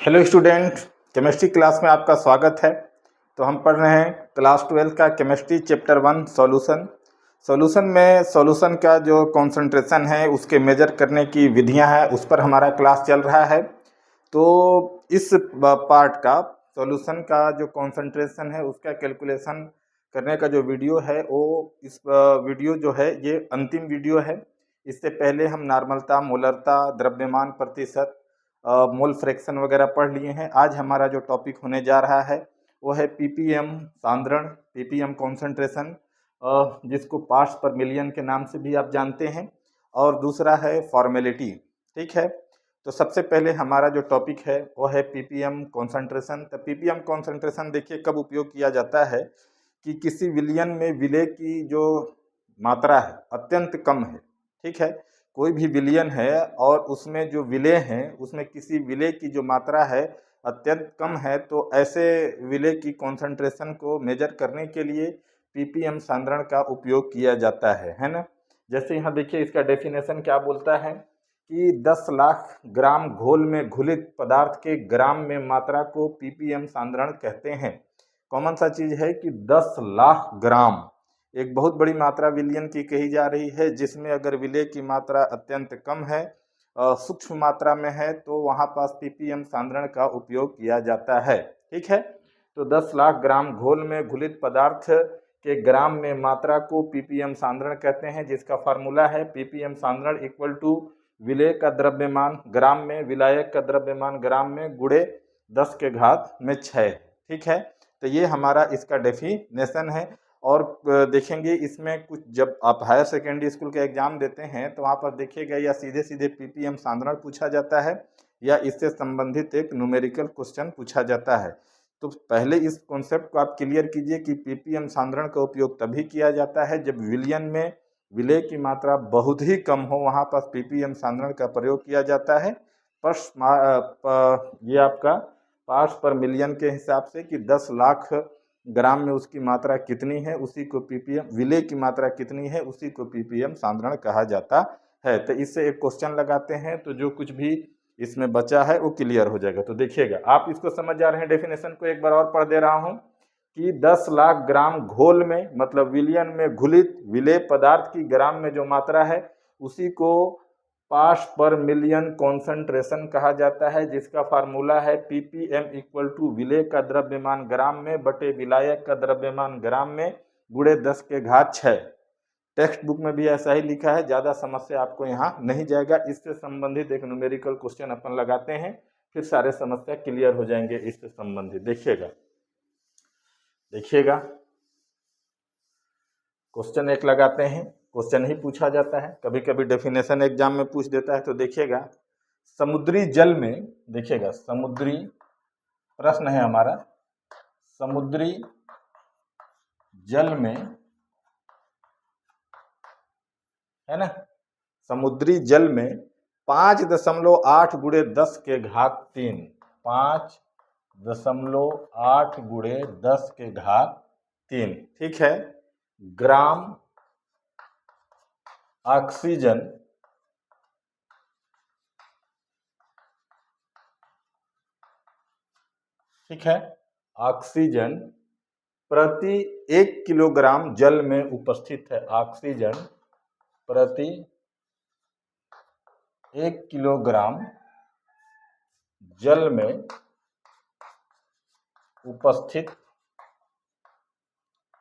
Hello student, chemistry class में आपका स्वागत है। तो हम पढ़ रहे हैं क्लास 12 का केमिस्ट्री चैप्टर 1 सॉल्यूशन में सॉल्यूशन का जो कॉन्सेंट्रेशन है उसके मेजर करने की विधियां हैं उस पर हमारा क्लास चल रहा है। तो इस पार्ट का सॉल्यूशन का जो कॉन्सेंट्रेशन है उसका कैलकुलेशन करने का जो वीडियो है वो इस वीडियो जो है ये अंतिम वीडियो है। इससे पहले हम नॉर्मलता, मोलरता, द्रव्यमान प्रतिशत, मोल फ्रैक्शन वगैरह पढ़ लिए हैं। आज हमारा जो टॉपिक होने जा रहा है वो है पीपीएम सांद्रण, पीपीएम कॉन्सेंट्रेशन, जिसको पार्ट्स पर मिलियन के नाम से भी आप जानते हैं, और दूसरा है फॉर्मेलिटी। ठीक है, तो सबसे पहले हमारा जो टॉपिक है वो है पीपीएम कॉन्सेंट्रेशन। तो पीपीएम कॉन्सेंट्रेशन देखिए कब उपयोग किया जाता है कि किसी विलयन में विलेय की जो मात्रा है अत्यंत कम है। ठीक है, कोई भी विलयन है और उसमें जो विलेय हैं उसमें किसी विलेय की जो मात्रा है अत्यंत कम है, तो ऐसे विलेय की कॉन्सेंट्रेशन को मेजर करने के लिए पीपीएम सांद्रण का उपयोग किया जाता है ना। जैसे यहाँ देखिए इसका डेफिनेशन क्या बोलता है कि 10 लाख ग्राम घोल में घुलित पदार्थ के ग्राम में मात्रा को पीपीएम सांद्रण कहते हैं। कॉमन सा चीज है कि 10 लाख ग्राम एक बहुत बड़ी मात्रा विलयन की कही जा रही है, जिसमें अगर विलेय की मात्रा अत्यंत कम है, सूक्ष्म मात्रा में है, तो वहाँ पास पीपीएम सांद्रण का उपयोग किया जाता है। ठीक है, तो 10 लाख ग्राम घोल में घुलित पदार्थ के ग्राम में मात्रा को पीपीएम सांद्रण कहते हैं, जिसका फार्मूला है पीपीएम सांद्रण इक्वल टू विलेय का द्रव्यमान ग्राम में, विलायक का द्रव्यमान ग्राम में, गुणे 10 के घात में 6। ठीक है, तो ये हमारा इसका डेफिनेशन है। और देखेंगे इसमें कुछ, जब आप हायर सेकेंडरी स्कूल का एग्जाम देते हैं तो वहाँ पर देखिएगा या सीधे सीधे पीपीएम सांद्रण पूछा जाता है या इससे संबंधित एक न्यूमेरिकल क्वेश्चन पूछा जाता है। तो पहले इस कॉन्सेप्ट को आप क्लियर कीजिए कि पीपीएम सांद्रण का उपयोग तभी किया जाता है जब विलयन में विलेय की मात्रा बहुत ही कम हो, वहाँ पर पीपीएम सांद्रण का प्रयोग किया जाता है। ये आपका पार्ट्स पर मिलियन के हिसाब से कि 10 लाख ग्राम में उसकी मात्रा कितनी है उसी को पीपीएम, विलेय की मात्रा कितनी है उसी को पीपीएम सांद्रण कहा जाता है। तो इससे एक क्वेश्चन लगाते हैं तो जो कुछ भी इसमें बचा है वो क्लियर हो जाएगा। तो देखिएगा आप इसको समझ जा रहे हैं, डेफिनेशन को एक बार और पढ़ दे रहा हूं कि 10 लाख ग्राम घोल में, मतलब विलयन में घुलित विलेय पदार्थ की ग्राम में जो मात्रा है उसी को पार्ट्स पर मिलियन कॉन्सेंट्रेशन कहा जाता है, जिसका फार्मूला है पीपीएम इक्वल टू विलेय का द्रव्यमान ग्राम में बटे विलायक का द्रव्यमान ग्राम में, गुणे 10 के घात 6। टेक्स्ट बुक में भी ऐसा ही लिखा है, ज़्यादा समस्या आपको यहाँ नहीं जाएगा। इससे संबंधित एक न्यूमेरिकल क्वेश्चन अपन लगाते हैं, फिर सारे समस्या क्लियर हो जाएंगे इससे संबंधित। देखिएगा क्वेश्चन एक लगाते हैं, क्वेश्चन ही पूछा जाता है, कभी कभी डेफिनेशन एग्जाम में पूछ देता है। तो देखिएगा समुद्री जल में, देखिएगा समुद्री, प्रश्न है हमारा, समुद्री जल में, है ना, समुद्री जल में 5.8 गुणे 10 के घात 3, 5.8 गुणे 10 के घात 3, ठीक है, ग्राम ऑक्सीजन ठीक है, ऑक्सीजन प्रति 1 किलोग्राम जल में उपस्थित है। ऑक्सीजन प्रति 1 किलोग्राम जल में उपस्थित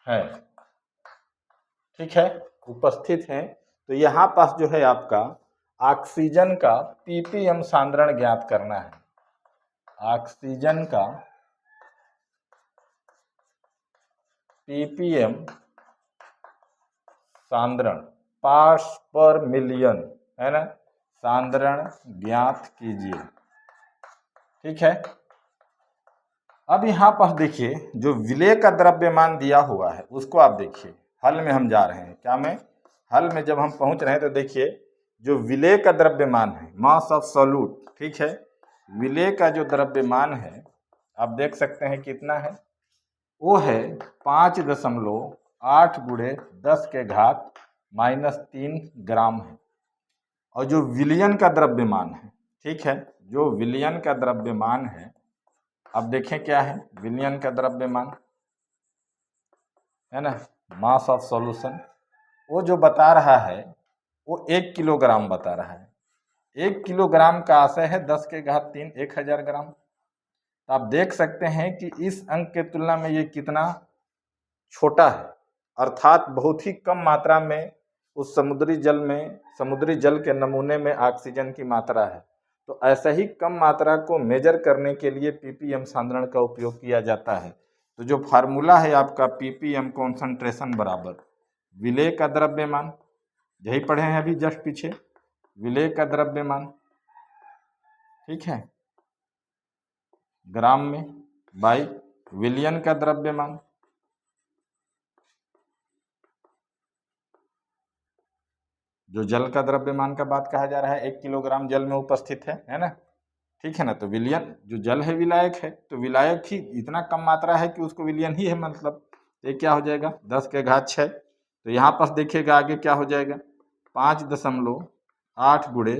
है। ठीक है, उपस्थित है। तो यहां पास जो है आपका ऑक्सीजन का पीपीएम सांद्रण ज्ञात करना है। ऑक्सीजन का पीपीएम सांद्रण, पार्ट्स पर मिलियन, है ना, सांद्रण ज्ञात कीजिए। ठीक है, अब यहां पर देखिए जो विलेय का द्रव्यमान दिया हुआ है उसको आप देखिए, हल में हम जा रहे हैं, क्या में, हल में जब हम पहुंच रहे हैं तो देखिए जो विलेय का द्रव्यमान है, मास ऑफ सॉल्यूट, ठीक है, विलेय का जो द्रव्यमान है आप देख सकते हैं कितना है, वो है 5.8 गुणे 10 के घात -3 ग्राम है। और जो विलयन का द्रव्यमान है, ठीक है, जो विलयन का द्रव्यमान है, अब देखें क्या है विलयन का द्रव्यमान, है ना, मास ऑफ सॉल्यूशन, वो जो बता रहा है वो 1 किलोग्राम बता रहा है। 1 किलोग्राम का आशय है 10 के घात 3 1000 ग्राम। तो आप देख सकते हैं कि इस अंक के तुलना में ये कितना छोटा है, अर्थात बहुत ही कम मात्रा में उस समुद्री जल के नमूने में ऑक्सीजन की मात्रा है। तो ऐसा ही कम मात्रा को मेजर करने के लिए पीपीएम सांद्रण का उपयोग किया जाता है। तो जो फार्मूला है आपका पीपीएम कॉन्सेंट्रेशन बराबर विलेय का द्रव्यमान, यही पढ़े हैं अभी जस्ट पीछे, विलेय का द्रव्यमान, ठीक है, ग्राम में बाई विलयन का द्रव्यमान, जो जल का द्रव्यमान का बात कहा जा रहा है 1 किलोग्राम जल में उपस्थित है ना, ठीक है ना। तो विलयन जो जल है विलायक है, तो विलायक ही इतना कम मात्रा है कि उसको विलयन ही है, मतलब ये क्या हो जाएगा 10 के घात 6। तो यहाँ पर देखिएगा आगे क्या हो जाएगा 5.8 गुणे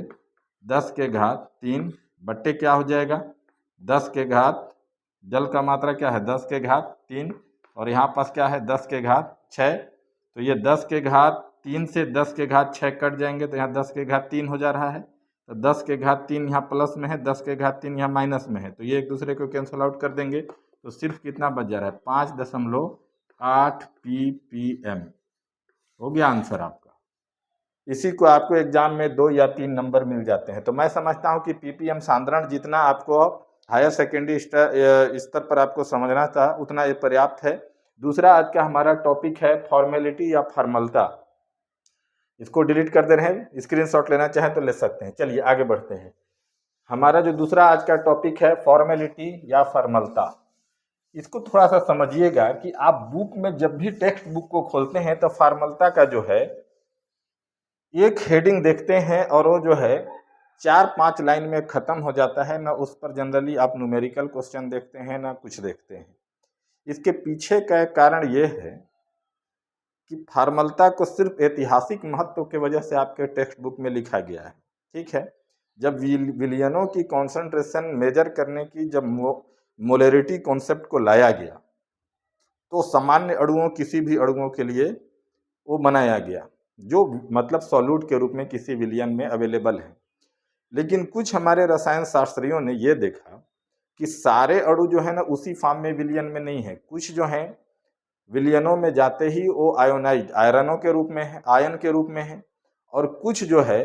10 के घात 3 बट्टे क्या हो जाएगा 10 के घात, जल का मात्रा क्या है 10 के घात 3 और यहाँ पास क्या है 10 के घात 6। तो ये 10 के घात 3 से 10 के घात 6 कट जाएंगे, तो यहाँ 10 के घात 3 हो जा रहा है। तो 10 के घात 3 यहाँ प्लस में है, 10 के घात 3 यहाँ माइनस में है, तो ये एक दूसरे को कैंसिल आउट कर देंगे। तो सिर्फ कितना बच जा रहा है 5.8 ppm हो गया आंसर आपका। इसी को आपको एग्जाम में 2 या 3 नंबर मिल जाते हैं। तो मैं समझता हूँ कि पीपीएम सांद्रण जितना आपको हायर सेकेंडरी स्तर पर आपको समझना था उतना ये पर्याप्त है। दूसरा आज का हमारा टॉपिक है फॉर्मेलिटी या फॉर्मलता। इसको डिलीट कर दे रहे हैं, स्क्रीनशॉट लेना चाहें तो ले सकते हैं। चलिए आगे बढ़ते हैं। हमारा जो दूसरा आज का टॉपिक है फॉर्मेलिटी या फॉर्मलता। इसको थोड़ा सा समझिएगा कि आप बुक में जब भी टेक्स्ट बुक को खोलते हैं तो फॉर्मलता का जो है एक हेडिंग देखते हैं और वो जो है 4-5 लाइन में ख़त्म हो जाता है, ना उस पर जनरली आप न्यूमेरिकल क्वेश्चन देखते हैं ना कुछ देखते हैं। इसके पीछे का कारण ये है कि फॉर्मलता को सिर्फ ऐतिहासिक महत्व की वजह से आपके टेक्स्ट बुक में लिखा गया है, ठीक है। जब विलयनों की कॉन्सेंट्रेशन मेजर करने की जब मोलरिटी कॉन्सेप्ट को लाया गया तो सामान्य अणुओं किसी भी अणुओं के लिए वो बनाया गया जो मतलब सॉल्यूट के रूप में किसी विलयन में अवेलेबल है। लेकिन कुछ हमारे रसायन शास्त्रियों ने ये देखा कि सारे अणु जो है ना उसी फॉर्म में विलयन में नहीं है, कुछ जो है विलयनों में जाते ही वो आयोनाइज आयरनों के रूप में है, आयन के रूप में है, और कुछ जो है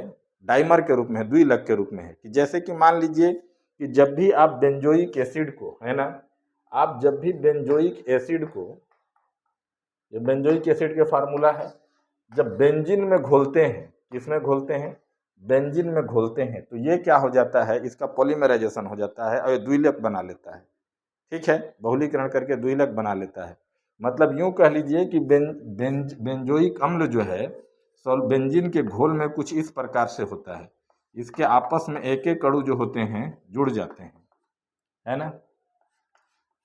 डाइमर के रूप में है, द्विलक के रूप में है। कि जैसे कि मान लीजिए कि जब भी आप बेंजोइक एसिड को, है ना, आप जब भी बेंजोइक एसिड को, ये बेंजोइक एसिड के फार्मूला है, जब बेंजीन में घोलते हैं, किसमें घोलते हैं बेंजीन में घोलते हैं, तो ये क्या हो जाता है इसका पॉलीमराइजेशन हो जाता है और ये द्विलक बना लेता है, ठीक है, बहुलीकरण करके द्विलक बना लेता है। मतलब यूं कह लीजिए कि बेंजोइक अम्ल जो है बेंजीन के घोल में कुछ इस प्रकार से होता है, इसके आपस में एक एक अणु जो होते हैं जुड़ जाते हैं, है ना,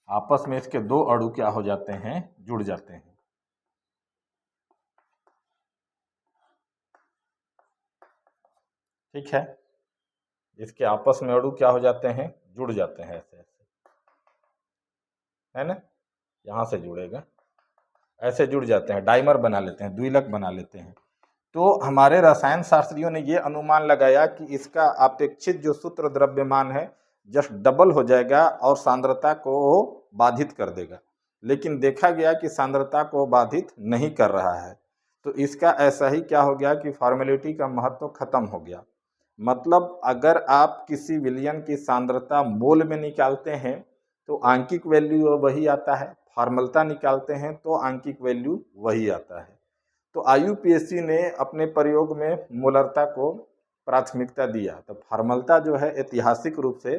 आपस में इसके 2 अणु क्या हो जाते हैं जुड़ जाते हैं, ठीक है, इसके आपस में अणु क्या हो जाते हैं जुड़ जाते हैं, ऐसे ऐसे, है ना, यहाँ से जुड़ेगा, ऐसे जुड़ जाते हैं, डाइमर बना लेते हैं, द्विलक बना लेते हैं। तो हमारे रसायन शास्त्रियों ने ये अनुमान लगाया कि इसका अपेक्षित जो सूत्र द्रव्यमान है जस्ट डबल हो जाएगा और सांद्रता को बाधित कर देगा। लेकिन देखा गया कि सांद्रता को बाधित नहीं कर रहा है, तो इसका ऐसा ही क्या हो गया कि फॉर्मेलिटी का महत्व खत्म हो गया। मतलब अगर आप किसी विलयन की सांद्रता मोल में निकालते हैं तो आंकिक वैल्यू वही आता है, फॉर्मलता निकालते हैं तो आंकिक वैल्यू वही आता है। तो आईयूपीएससी ने अपने प्रयोग में मोलरता को प्राथमिकता दिया, तो फॉर्मलता जो है ऐतिहासिक रूप से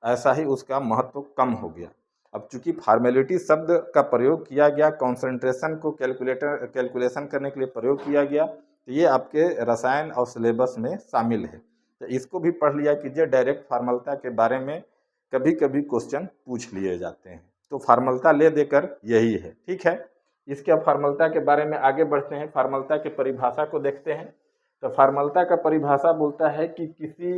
ऐसा ही उसका महत्व कम हो गया। अब चूंकि फॉर्मेलिटी शब्द का प्रयोग किया गया, कॉन्सेंट्रेशन को कैलकुलेशन करने के लिए प्रयोग किया गया, तो ये आपके रसायन और सिलेबस में शामिल है। तो इसको भी पढ़ लिया कीजिए, डायरेक्ट फार्मलता के बारे में कभी कभी क्वेश्चन पूछ लिए जाते हैं, तो फार्मलता ले देकर यही है, ठीक है। इसके अब फार्मलता के बारे में आगे बढ़ते हैं, फार्मलता के परिभाषा को देखते हैं। तो फार्मलता का परिभाषा बोलता है कि किसी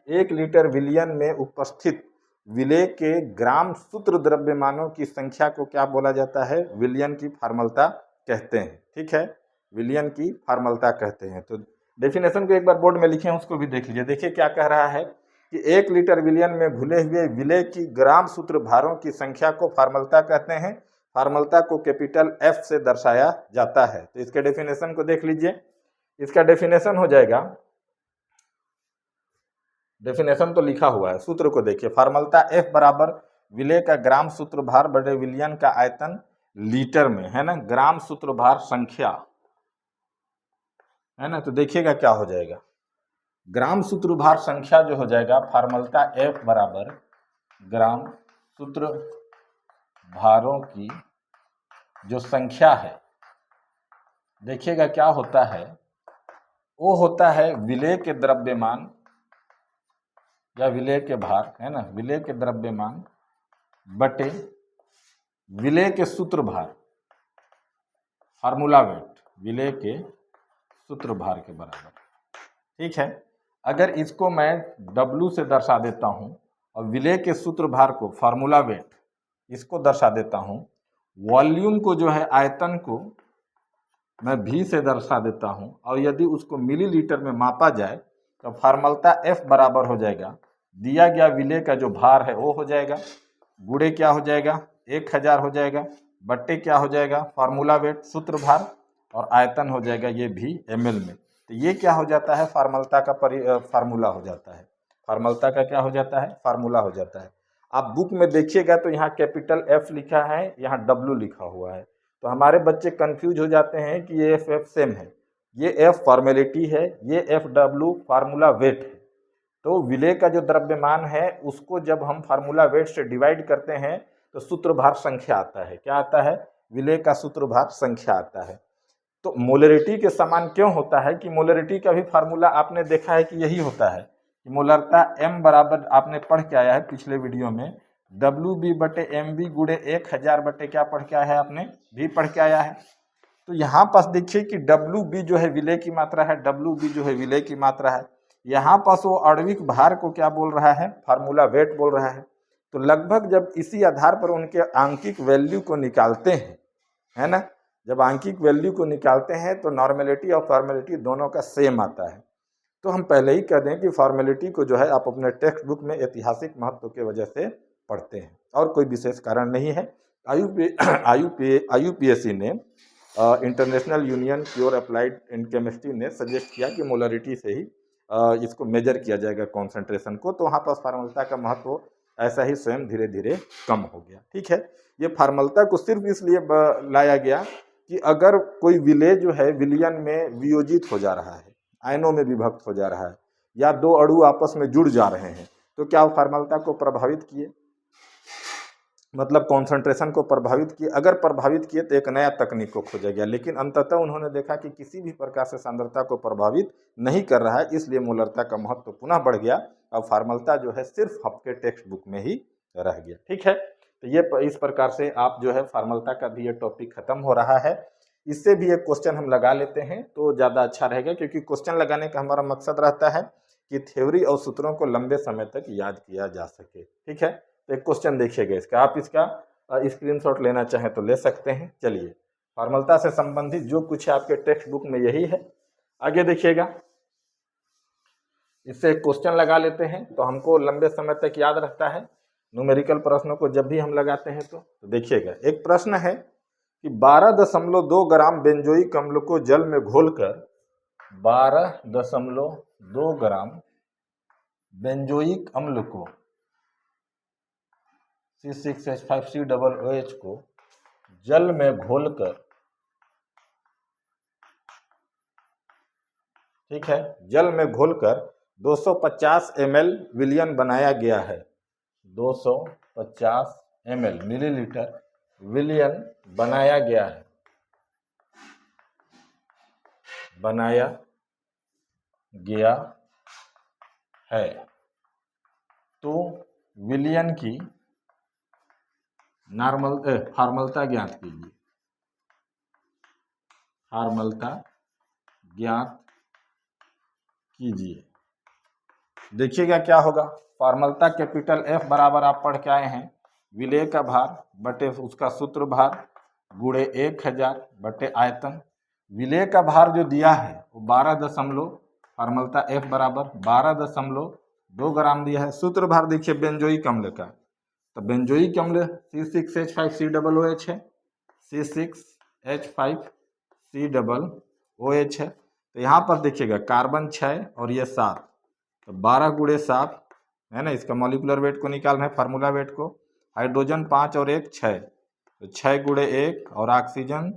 1 लीटर विलयन में उपस्थित विलेय के ग्राम सूत्र द्रव्यमानों की संख्या को क्या बोला जाता है? विलयन की फार्मलता कहते हैं। ठीक है, विलयन की फार्मलता कहते हैं। तो डेफिनेशन को एक बार बोर्ड में लिखे हैं, उसको भी देख लीजिए। देखिए क्या कह रहा है कि 1 लीटर विलयन में घुले हुए विलेय की ग्राम सूत्र भारों की संख्या को फार्मलता कहते हैं। फार्मलता को कैपिटल F से दर्शाया जाता है। तो इसके डेफिनेशन को देख लीजिए। इसका डेफिनेशन हो जाएगा, डेफिनेशन तो लिखा हुआ है, सूत्र को देखिए। फार्मलता F बराबर विलेय का ग्राम सूत्र भार बटे विलयन का आयतन लीटर में, है ना, ग्राम सूत्र भार संख्या, है ना। तो देखिएगा क्या हो जाएगा, ग्राम सूत्र भार संख्या जो हो जाएगा, फार्मलता F बराबर ग्राम सूत्र भारों की जो संख्या है, देखिएगा क्या होता है, वो होता है विलेय के द्रव्यमान या विलेय के भार, है ना, विलेय के द्रव्यमान बटे विलेय के सूत्र भार, फार्मूला वेट, विलेय के सूत्र भार के बराबर। ठीक है, अगर इसको मैं W से दर्शा देता हूं और विलेय के सूत्र भार को फार्मूला वेट इसको दर्शा देता हूं, वॉल्यूम को जो है आयतन को मैं V से दर्शा देता हूं, और यदि उसको मिलीलीटर में मापा जाए तो फार्मलता F बराबर हो जाएगा, दिया गया विलेय का जो भार है वो हो जाएगा, गुणे क्या हो जाएगा, 1000 हो जाएगा, बट्टे क्या हो जाएगा, फार्मूला वेट सूत्र भार, और आयतन हो जाएगा ये भी ml में। तो ये क्या हो जाता है, फार्मलता का फार्मूला हो जाता है। फार्मलता का क्या हो जाता है, फार्मूला हो जाता है। आप बुक में देखिएगा तो यहाँ कैपिटल F लिखा है, यहाँ W लिखा हुआ है, तो हमारे बच्चे कंफ्यूज हो जाते हैं कि ये F सेम है, ये F फॉर्मेलिटी है, ये FW फार्मूला वेट है। तो विलेय का जो द्रव्यमान है उसको जब हम फार्मूला वेट से डिवाइड करते हैं तो सूत्र भार संख्या आता है। क्या आता है, विलेय का सूत्र भार संख्या आता है। तो मोलरिटी के समान क्यों होता है कि मोलरिटी का भी फार्मूला आपने देखा है कि यही होता है कि मोलरता M बराबर, आपने पढ़ के आया है पिछले वीडियो में, WB बटे MB गुणे 1000 बटे क्या पढ़ के आया है आपने, भी पढ़ के आया है। तो यहाँ पास देखिए कि WB जो है विलेय की मात्रा है, WB जो है विलेय की मात्रा है। यहाँ पास वो आणविक भार को क्या बोल रहा है, फार्मूला वेट बोल रहा है। तो लगभग जब इसी आधार पर उनके आंकिक वैल्यू को निकालते हैं, है ना, जब आंकिक वैल्यू को निकालते हैं तो नॉर्मेलिटी और फॉर्मेलिटी दोनों का सेम आता है। तो हम पहले ही कह दें कि फॉर्मेलिटी को जो है आप अपने टेक्स्ट बुक में ऐतिहासिक महत्व के वजह से पढ़ते हैं, और कोई विशेष कारण नहीं है। IUPAC ने, international union pure applied in chemistry ने सजेस्ट किया कि मोलरिटी से ही इसको मेजर किया जाएगा कॉन्सेंट्रेशन को। तो वहाँ पर फार्मलता का महत्व ऐसा ही स्वयं धीरे धीरे कम हो गया। ठीक है, ये फार्मलता को सिर्फ इसलिए लाया गया कि अगर कोई विलेय जो है विलयन में वियोजित हो जा रहा है, आयनों में विभक्त हो जा रहा है, या दो अणु आपस में जुड़ जा रहे हैं, तो क्या फार्मलता को प्रभावित किए, मतलब कॉन्सेंट्रेशन को प्रभावित किए। अगर प्रभावित किए तो एक नया तकनीक को खोजा गया, लेकिन अंततः उन्होंने देखा कि किसी भी प्रकार से सांद्रता को प्रभावित नहीं कर रहा है, इसलिए मोलरता का महत्व पुनः बढ़ गया। अब फार्मलता जो है सिर्फ आपके टेक्स्ट बुक में ही रह गया। ठीक है, तो ये इस प्रकार से आप जो है फार्मलता का भी ये टॉपिक खत्म हो रहा है। इससे भी एक क्वेश्चन हम लगा लेते हैं तो ज़्यादा अच्छा रहेगा, क्योंकि क्वेश्चन लगाने का हमारा मकसद रहता है कि थ्योरी और सूत्रों को लंबे समय तक याद किया जा सके। ठीक है, तो एक क्वेश्चन देखिएगा इसका, आप इसका स्क्रीनशॉट लेना चाहें तो ले सकते हैं। चलिए, फार्मलता से संबंधित जो कुछ है आपके टेक्स्ट बुक में यही है। आगे देखिएगा, इससे एक क्वेश्चन लगा लेते हैं तो हमको लंबे समय तक याद रहता है न्यूमेरिकल प्रश्नों को जब भी हम लगाते हैं। तो देखिएगा, एक प्रश्न है कि 12.2 ग्राम बेंजोइक अम्ल को जल में घोलकर 12.2 ग्राम बेंजोइक अम्ल को C6H5COOH को जल में घोलकर, ठीक है, जल में घोलकर 250 ml विलयन बनाया गया है। 250 ml मिलीलीटर विलयन बनाया गया है, बनाया गया है। तो विलयन की फार्मलता ज्ञात कीजिए। फार्मलता ज्ञात कीजिए। देखिएगा क्या होगा, फॉर्मलता कैपिटल F बराबर आप पढ़ के आए हैं विलेय का भार बटे उसका सूत्र भार गुणे 1000 बटे आयतन। विलेय का भार जो दिया है वो 12 फॉर्मलता F बराबर 12.2 ग्राम दिया है। सूत्र भार देखिए बेंजोइक अम्ल का, तो बेंजोइक अम्ल C6H5COOH है, C6H5COOH है। तो यहाँ पर देखिएगा कार्बन 6 और ये 7, तो 12 गुणे 7 है ना, इसका मॉलिक्यूलर वेट को निकालना है, फार्मूला वेट को। हाइड्रोजन 5 और 1 6, तो 6 गुणे 1 और ऑक्सीजन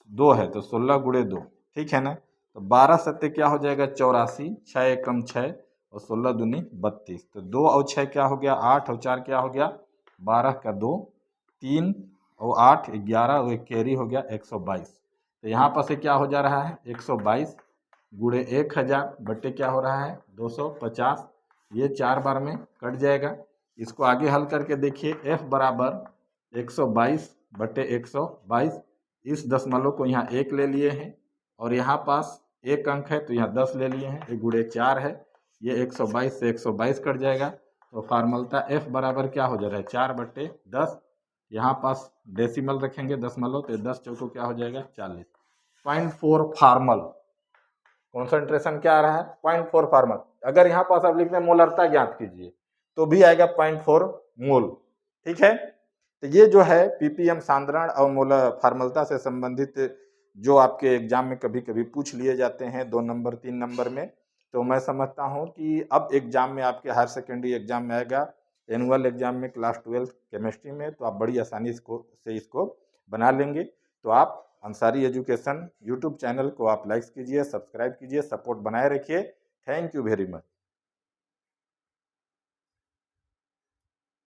2 है तो 16 गुणे 2, ठीक है ना। तो 12 सत्ते क्या हो जाएगा 84, 6 एकम 6 और 16 दूनी 32, तो 2 और 6 क्या हो गया 8 और 4 क्या हो गया 12 का 2, 3 और 8 11 और एक कैरी हो गया 122। तो यहाँ पर से क्या हो जा रहा है 122 गुणे 1000 बट्टे क्या हो रहा है 250, ये 4 बार में कट जाएगा। इसको आगे हल करके देखिए F बराबर 122 बट्टे 122, इस दशमलव को यहाँ 1 ले लिए हैं और यहाँ पास एक अंक है तो यहाँ 10 ले लिए हैं, ये गुणे 4 है, ये 122 से 122 कट जाएगा। तो फार्मलता F बराबर क्या हो जा रहा है 4 बट्टे 10, यहाँ पास डेसिमल रखेंगे दशमलव, तो 10 चौको क्या हो जाएगा 40। 0.4 फार्मल कॉन्सेंट्रेशन क्या आ रहा है 0.4 फार्मल। अगर यहाँ पास आप लिखते हैं मोलरता ज्ञात कीजिए तो भी आएगा 0.4 मोल, ठीक है। तो ये जो है पीपीएम सांद्रण और मोलर फार्मलता से संबंधित जो आपके एग्जाम में कभी कभी पूछ लिए जाते हैं 2 नंबर 3 नंबर में, तो मैं समझता हूँ कि अब एग्जाम में आपके हायर सेकेंडरी एग्जाम में आएगा, एनुअल एग्जाम में क्लास 12 केमिस्ट्री में, तो आप बड़ी आसानी से इसको बना लेंगे। तो आप अंसारी एजुकेशन यूट्यूब चैनल को आप लाइक कीजिए, सब्सक्राइब कीजिए, सपोर्ट बनाए रखिए। Thank you very much.